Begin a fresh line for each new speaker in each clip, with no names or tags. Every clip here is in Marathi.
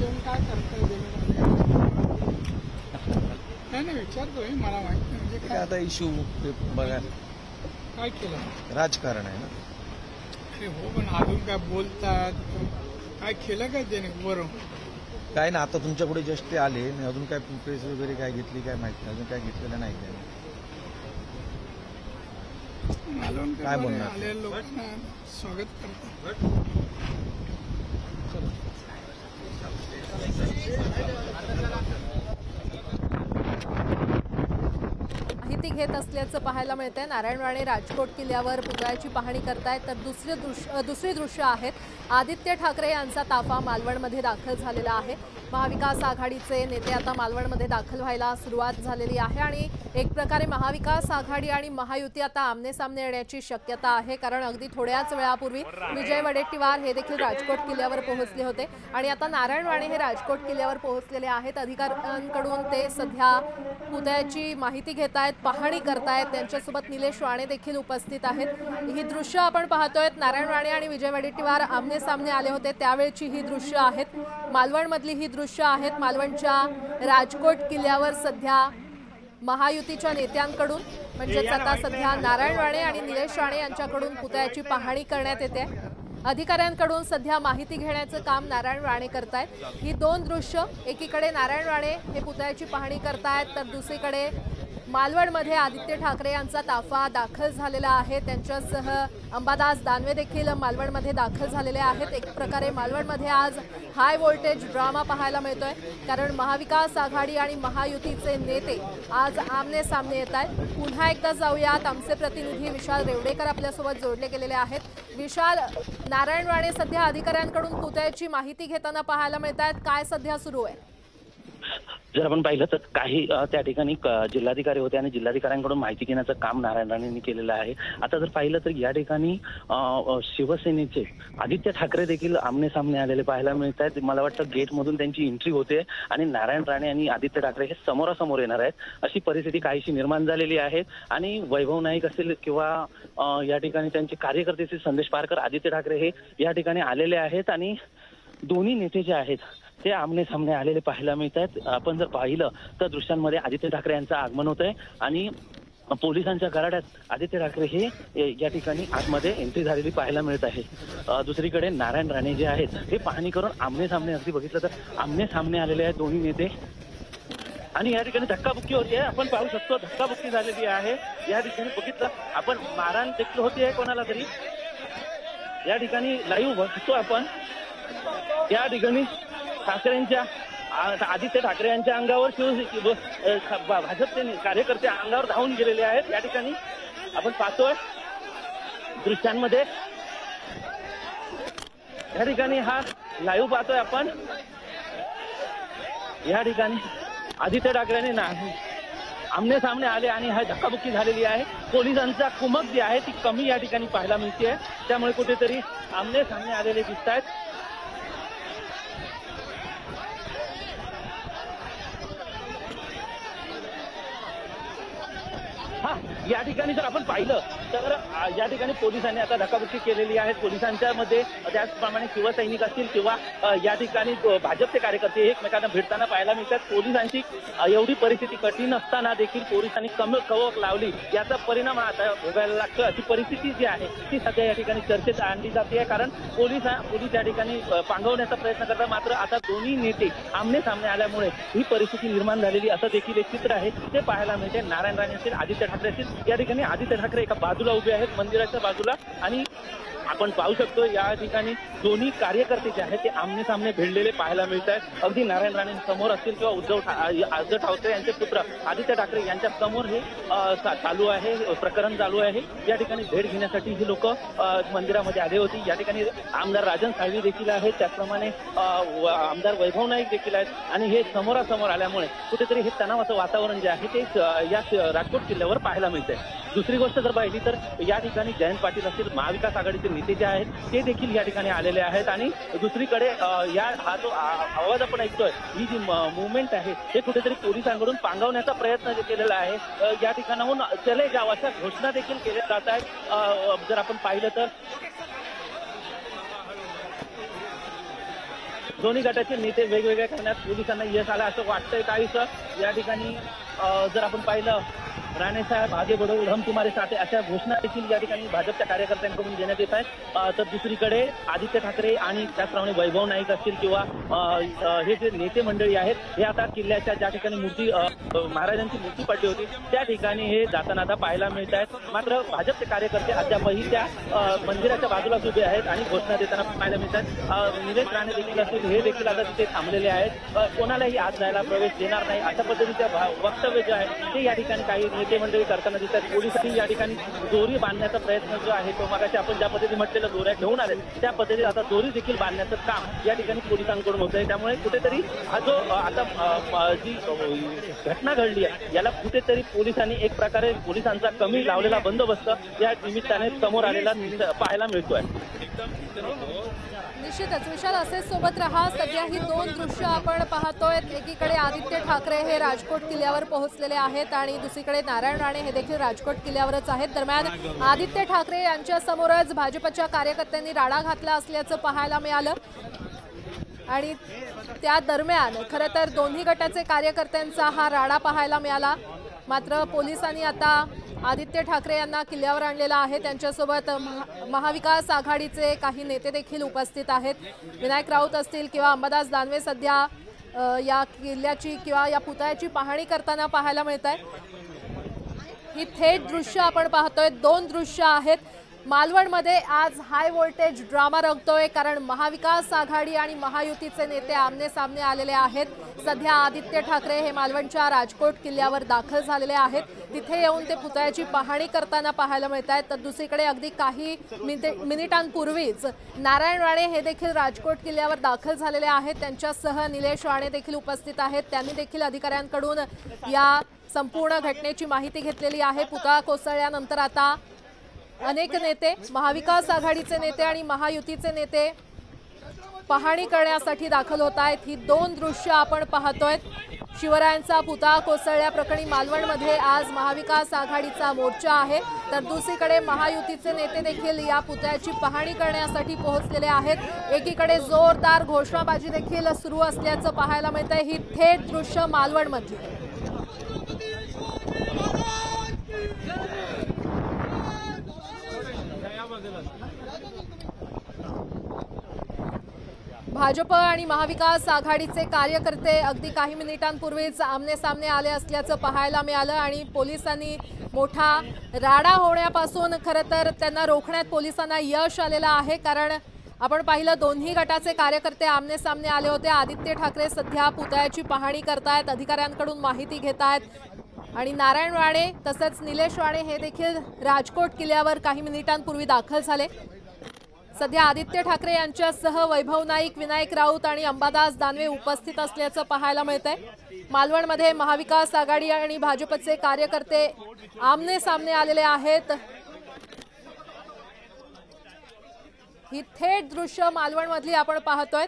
येऊन काय करताय नाही विचारतोय, मला माहित नाही म्हणजे काय
आता इश्यू बघा
काय केलं
राजकारण आहे ना.
अरे हो, पण अजून काय बोलतात, काय केलं काय त्याने बरं
काय ना, आता तुमच्या पुढे जस्ट ते आले आणि अजून काय प्रेस वगैरे काय घेतली काय माहित नाही, अजून काय घेतलेलं नाही काय बोलणार?
आलेल्या लोकांना स्वागत करतात.
माहिती घेत असल्याचं पाहायला मिळतंय. नारायण राणे राजकोट किल्ल्यावर पुतळ्याची पाहणी करतायत, तर दुसरी दृश्य आहेत आदित्य ठाकरे यांचा ताफा मालवणमध्ये दाखल झालेला आहे. महाविकास आघाडीचे नेते आता मालवणमध्ये दाखल व्हायला सुरुवात झालेली आहे आणि एक प्रकारे महाविकास आघाडी आणि महायुती आता आमने सामने येण्याची शक्यता आहे, कारण अगदी थोड्याच वेळापूर्वी विजय वडेट्टीवार हे देखील राजकोट किल्ल्यावर पोहोचले होते आणि आता नारायण राणे हे राजकोट किल्ल्यावर पोहोचलेले आहेत. अधिकाऱ्यांकडून ते सध्या पुतळ्याची माहिती घेत आहेत, पाहणी करतायत. त्यांच्यासोबत निलेश राणे देखील उपस्थित आहेत. ही दृश्य आपण पाहतोय, नारायण राणे आणि विजय वडेट्टीवार आमने सामने आले होते त्यावेळची ही दृश्य आहेत. मालवणमधली ही दृश्य आहेत. मालवणच्या राजकोट किल्ल्यावर सध्या महायुतीच्या नेत्यांकडून म्हणजेच आता सध्या नारायण राणे आणि निलेश राणे यांच्याकडून पुतळ्याची पाहणी करण्यात येते. अधिकाऱ्यांकडून सध्या माहिती घेण्याचं काम नारायण राणे करतायत. ही दोन दृश्य, एकीकडे नारायण राणे हे पुतळ्याची पाहणी करतायत, तर दुसरीकडे मालवणमध्ये आदित्य ठाकरे यांचा ताफा दाखल झालेला आहे. त्यांच्यासह अंबादास दानवे देखील मालवणमध्ये दाखल झालेले आहेत. एक प्रकारे मालवणमध्ये आज हाय व्होल्टेज ड्रामा पाहायला मिळतोय, कारण महाविकास आघाडी आणि महायुतीचे नेते आज आमने सामने येत आहेत. पुन्हा एकदा जाऊयात, आमचे प्रतिनिधी विशाल रेवडेकर आपल्यासोबत जोडले गेलेले आहेत. विशाल, नारायण राणे सध्या अधिकाऱ्यांकडून पुतळ्याची माहिती घेताना पाहायला मिळत आहेत, काय सध्या सुरू आहे?
जर आपण पाहिलं तर काही त्या ठिकाणी जिल्हाधिकारी होते आणि जिल्हाधिकाऱ्यांकडून माहिती घेण्याचं काम नारायण राणेंनी केलेलं आहे. आता जर पाहिलं तर या ठिकाणी शिवसेनेचे आदित्य ठाकरे देखील आमने सामने आलेले पाहायला मिळत आहेत. मला वाटतं गेटमधून त्यांची एंट्री होते आणि नारायण राणे आणि आदित्य ठाकरे हे समोरासमोर येणार आहेत, अशी परिस्थिती काहीशी निर्माण झालेली आहे. आणि वैभव नाईक असेल किंवा या ठिकाणी त्यांचे कार्यकर्ते संदेश पारकर, आदित्य ठाकरे हे या ठिकाणी आलेले आहेत आणि दोन्ही नेते जे आहेत ते आमने सामने आलेले पाहायला मिळत आहेत. आपण जर पाहिलं तर दृश्यांमध्ये आदित्य ठाकरे यांचं आगमन होत आहे आणि पोलिसांच्या गराड्यात आदित्य ठाकरे हे या ठिकाणी आतमध्ये एंट्री झालेली पाहायला मिळत आहे. दुसरीकडे नारायण राणे जे आहेत हे पाहणी करून आमने सामने, अगदी बघितलं तर आमने सामने आलेले आहेत दोन्ही नेते. आणि या ठिकाणी धक्काबुक्की होती आहे, आपण पाहू शकतो धक्काबुक्की झालेली आहे. या ठिकाणी बघितलं आपण मारहाण देखील होती आहे कोणाला तरी. या ठिकाणी लाईव्ह बघतो आपण. या ठिकाणी ठाकरेंच्या आदित्य ठाकरे यांच्या अंगावर भाजपचे कार्यकर्ते अंगावर धावून गेलेले आहेत. या ठिकाणी आपण पाहतोय दृश्यांमध्ये, या ठिकाणी हा लाईव्ह पाहतोय आपण. या ठिकाणी आदित्य ठाकरेंनी आमने सामने आले आणि हा धक्काबुक्की झालेली आहे. पोलिसांचा कुमक जी आहे ती कमी या ठिकाणी पाहायला मिळते, त्यामुळे कुठेतरी आमने सामने आलेले दिसत आहेत. या ठिकाणी जर आपण पाहिलं तर या ठिकाणी पोलिसांनी आता धक्काबुक्की केलेली आहे. पोलिसांच्या मध्ये त्याचप्रमाणे शिवसैनिक असतील किंवा या ठिकाणी भाजपचे कार्यकर्ते एकमेकांना भेटताना पाहायला मिळतात. पोलिसांची एवढी परिस्थिती कठीण असताना देखील पोलिसांनी कवक लावली, याचा परिणाम आता भोगायला लागतो. अशी परिस्थिती जी आहे ती सध्या या ठिकाणी चर्चेत आणली जाते, कारण पोलीस या ठिकाणी पांगवण्याचा प्रयत्न करतात. मात्र आता दोन्ही नेते आमने सामने आल्यामुळे ही परिस्थिती निर्माण झालेली असं देखील एक चित्र आहे ते पाहायला मिळते. नारायण राणे असतील, आदित्य ठाकरे असतील, या ठिकाणी आदित्य ठाकरे एका बाजूला उभे आहेत मंदिराच्या बाजूला आणि आपण पाहू शकतो या ठिकाणी दोन्ही कार्यकर्ते जे आहेत ते आमने सामने भिडलेले पाहायला मिळत आहेत. अगदी नारायण राणे समोर असतील किंवा उद्धव ठाकरे यांचे पुत्र आदित्य ठाकरे यांच्या समोर हे चालू आहे, प्रकरण चालू आहे. या ठिकाणी भेट घेण्यासाठी ही लोक मंदिरामध्ये आले होती. या ठिकाणी आमदार राजन साळवी देखील आहेत, त्याचप्रमाणे आमदार वैभव नाईक देखील आहेत आणि हे समोरासमोर आल्यामुळे कुठेतरी हे तणावाचं वातावरण जे आहे ते या राजकोट किल्ल्यावर पाहायला मिळतंय. दुसरी गोष्ट जर पाहिली तर या ठिकाणी जयंत पाटील असतील, महाविकास आघाडीचे नेते जे आहेत ते देखील या ठिकाणी आलेले आहेत आणि दुसरीकडे हा जो आवाज आपण ऐकतोय, ही जी मुवमेंट आहे हे कुठेतरी पोलिसांकडून पांगवण्याचा प्रयत्न केलेला आहे. या ठिकाणाहून चले जाव अशा घोषणा देखील केल्या जात आहेत. जर आपण पाहिलं तर दोन्ही गटाचे नेते वेगवेगळ्या करण्यात पोलिसांना यश आलं असं वाटतंय काहीसं। या ठिकाणी जर आपण पाहिलं राणेसाहेब आगे बढो हम तुम्हारे साथ अशा घोषणा देखील या ठिकाणी भाजपच्या कार्यकर्त्यांकडून देण्यात येत आहेत। तर दुसरीकडे आदित्य ठाकरे आणि त्याचप्रमाणे वैभव नाईक असतील किंवा हे जे नेते मंडळी आहेत हे आता किल्ल्याच्या ज्या ठिकाणी मूर्ती महाराजांची मूर्ती पडली होती त्या ठिकाणी हे जाताना आता पाहायला मिळत आहेत। मात्र भाजपचे कार्यकर्ते अद्यापही त्या मंदिराच्या बाजूलाच उभे आहेत आणि घोषणा देताना पाहायला मिळत आहेत। निलेश राणे देखील असतील हे देखील आता तिथे थांबलेले आहेत। कोणालाही आत जायला प्रवेश देणार नाही अशा पद्धतीचं वक्तव्य जे आहे ते या ठिकाणी काही नेते मंडळी करताना दिसतात। पोलिसांनी या ठिकाणी दोरी बांधण्याचा प्रयत्न जो आहे तो मगाशी आपण ज्या पद्धतीने म्हटलेलं दोऱ्या घेऊन आले त्या पद्धतीने आता दोरी देखील बांधण्याचं काम या ठिकाणी पोलिसांकडून होत आहे। त्यामुळे कुठेतरी हा जो आता जी घटना घडली आहे याला कुठेतरी पोलिसांनी एक प्रकारे पोलिसांचा कमी लावलेला बंदोबस्त या निमित्ताने समोर आलेला पाहायला मिळतोय।
निश्चितच विशाल असेच सोबत रहा। सध्या ही दोन दृश्य आपण पाहतोय, एकीकडे आदित्य ठाकरे हे राजकोट किल्ल्यावर पोहोचलेले आहेत आणि दुसरीकडे नारायण राणे हे देखील राजकोट किल्ल्यावरच आहेत। दरम्यान आदित्य ठाकरे यांच्या समोरच भाजपच्या कार्यकर्त्यांनी राडा घातला असल्याचं पाहायला मिळालं आणि त्या दरम्यान खरं तर दोन्ही गटाचे कार्यकर्त्यांचा हा राडा पाहायला मिळाला। मात्र पोलिसांनी आता आदित्य ठाकरे यांना किल्ल्यावर आणलेला आहे। त्यांच्यासोबत महाविकास आघाडीचे काही नेते देखील उपस्थित आहेत। विनायक राऊत असतील किंवा अंबादास दानवे सध्या या किल्ल्याची किंवा या पुतळ्याची पाहणी करताना पाहायला मिळत आहे। ही थेट दृश्य आपण पाहतोय, दोन दृश्य आहेत। मालवणमध्ये आज हाय व्होल्टेज ड्रामा रंगतोय कारण महाविकास आघाडी आणि महायुतीचे नेते आमने सामने आलेले आहेत। सध्या आदित्य ठाकरे हे मालवणच्या राजकोट किल्ल्यावर दाखल झालेले आहेत। तिथे येऊन ते पुतळ्याची पाहणी करताना पाहायला मिळत आहेत। तर दुसरीकडे अगदी काही मिनिटांपूर्वीच नारायण राणे हे देखील राजकोट किल्ल्यावर दाखल झालेले आहेत। त्यांच्यासह निलेश राणे देखील उपस्थित आहेत। त्यांनी देखील अधिकाऱ्यांकडून या संपूर्ण घटनेची माहिती घेतलेली आहे। पुतळा कोसळल्यानंतर आता अनेक नेते, महाविकास आघाडीचे नेते आणि महायुतीचे नेते पाहणी करण्यासाठी दाखल होत आहेत। ही दोन दृश्य आपण पाहतोय। शिवरायांचा पुतळा कोसळल्याप्रकरणी मालवणमध्ये आज महाविकास आघाडीचा मोर्चा आहे, तर दुसरीकडे महायुतीचे नेते देखील या पुतळ्याची पाहणी करण्यासाठी पोहोचलेले आहेत। एकीकडे जोरदार घोषणाबाजी देखील सुरू असल्याचं पाहायला मिळत आहे। ही थेट दृश्य मालवणमधली। भाजप आणि महाविकास आघाडीचे कार्यकर्ते अगदी काही मिनिटांपूर्वीच आमने सामने आले असल्याचं पाहायला मिळालं आणि पोलिसांनी मोठा राडा होण्यापासून खरं तर त्यांना रोखण्यात पोलिसांना यश आलेलं आहे। कारण आपण पाहिलं दोन्ही गटाचे कार्यकर्ते आमने सामने आले होते। आदित्य ठाकरे सध्या पुतळ्याची पाहणी करतायत, अधिकाऱ्यांकडून माहिती घेत आहेत आणि नारायण राणे तसंच निलेश राणे हे देखील राजकोट किल्ल्यावर काही मिनिटांपूर्वी दाखल झाले। सध्या आदित्य ठाकरे यांच्यासह वैभव नाईक, विनायक राऊत आणि अंबादास दानवे उपस्थित असल्याचं पाहायला मिळतंय। मालवणमध्ये महाविकास आघाडी आणि भाजपचे कार्यकर्ते आमने सामने आलेले आहेत। ही थेट दृश्य मालवणमधली आपण पाहतोय।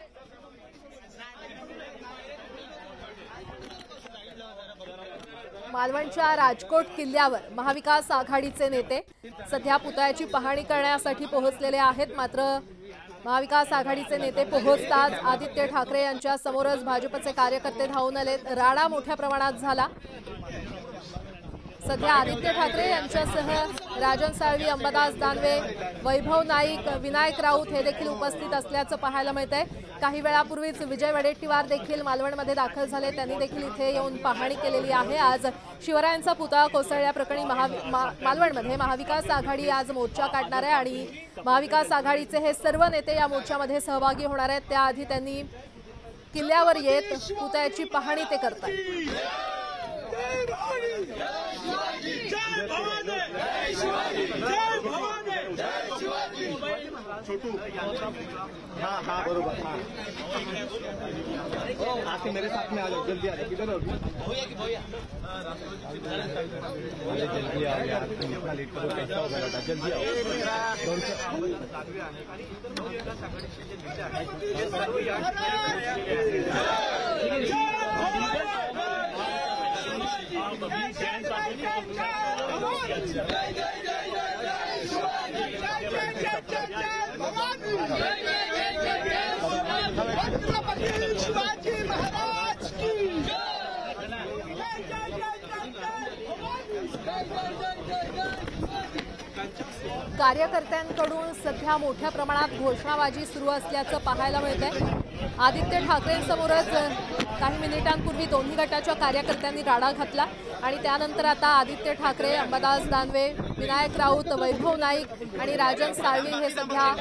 मालवणच्या राजकोट किल्ल्यावर महाविकास आघाडीचे नेते सध्या पुतळ्याची पाहणी करण्यासाठी पोहोचलेले आहेत। मात्र महाविकास आघाडीचे नेते पोहोचताच आदित्य ठाकरे यांच्या समोरच भाजपचे कार्यकर्ते धावून आले। राडा मोठ्या प्रमाणात झाला। सध्या आदित्य ठाकरे यांच्यासह राजन साळवी, अंबादास दानवे, वैभव नाईक, विनायक राऊत हे देखील उपस्थित असल्याचं पाहायला मिळतंय। काही वेळापूर्वीच विजय वडेट्टीवार देखील मालवणमध्ये दाखल झाले। त्यांनी देखील इथे येऊन पाहणी केलेली आहे। आज शिवरायांचा पुतळा कोसळल्याप्रकरणी मालवणमध्ये महाविकास आघाडी आज मोर्चा काढणार आहे आणि महाविकास आघाडीचे हे सर्व नेते या मोर्चामध्ये सहभागी होणार आहेत। त्याआधी त्यांनी किल्ल्यावर येत पुतळ्याची पाहणी ते करतात।
हाँ हाँ बरोबर हाँ आके मेरे साथ में आ जाओ, जल्दी आ जाओ। किधर हो भैया जल्दी आओ यार, तुम इतना लेट करो कैसा होगा बेटा, जल्दी आओ।
कार्यकर्त्यांकडून सध्या मोठ्या प्रमाणात घोषणाबाजी सुरू असल्याचं पाहायला मिळतंय। आदित्य ठाकरेंसमोरच काही मिनिटांपूर्वी दोन्ही गटाच्या कार्यकर्त्यांनी राडा घातला आणि त्यानंतर आता आदित्य ठाकरे, अंबादास दानवे, विनायक राऊत, वैभव नाईक आणि राजन साळवी हे सध्या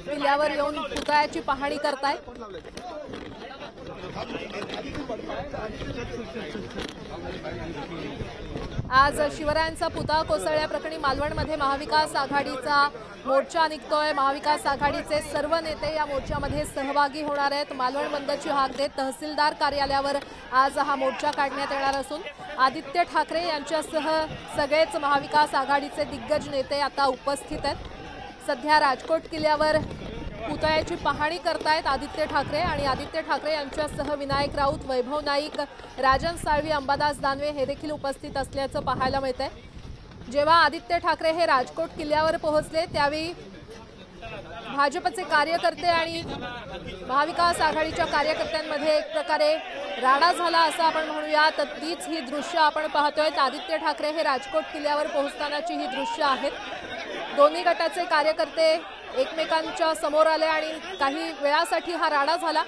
किल्ल्यावर येऊन पुतळ्याची पाहणी करतायत। आज शिवरायांचा पुतळा कोसळल्याप्रकरणी मालवणमध्ये महाविकास आघाडीचा मोर्चा निघतोय। महाविकास आघाडीचे सर्व नेते या मोर्चामध्ये सहभागी होणार आहेत। मालवण बंदची हाक देत तहसीलदार कार्यालयावर आज हा मोर्चा काढण्यात येणार असून आदित्य ठाकरे यांच्यासह सगळेच महाविकास आघाडीचे दिग्गज नेते आता उपस्थित आहेत। सध्या राजकोट किल्ल्यावर पुतळ्याची पाहणी करतायत आदित्य ठाकरे आणि आदित्य ठाकरे यांच्यासह विनायक राऊत, वैभव नाईक, राजन साळवी, अंबादास दानवे हे देखील उपस्थित असल्याचं पाहायला मिळतंय। जेव्हा आदित्य ठाकरे हे राजकोट किल्ल्यावर पोहोचले त्यावेळी भाजपचे कार्यकर्ते आणि महाविकास आघाडीच्या कार्यकर्त्यांमध्ये एक प्रकारे राडा झाला असं आपण म्हणूया। तर तीच ही दृश्य आपण पाहतोय। आदित्य ठाकरे हे राजकोट किल्ल्यावर पोहोचतानाची ही दृश्य आहेत। दोन्ही गटाचे कार्यकर्ते एकमेकांच्या समोर आले आणि काही वेळासाठी हा राडा झाला।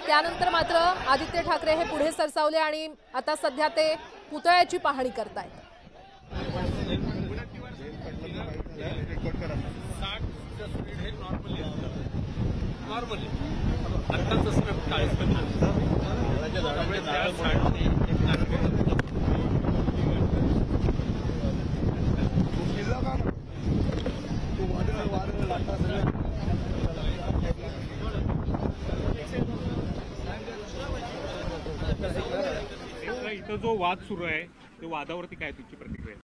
त्यानंतर मात्र आदित्य ठाकरे हे पुढे सरसावले आणि आता सध्या ते पुतळ्याची पाहणी करतायत।
इथं जो वाद सुरू आहे त्या वादावरती काय तुमची प्रतिक्रिया?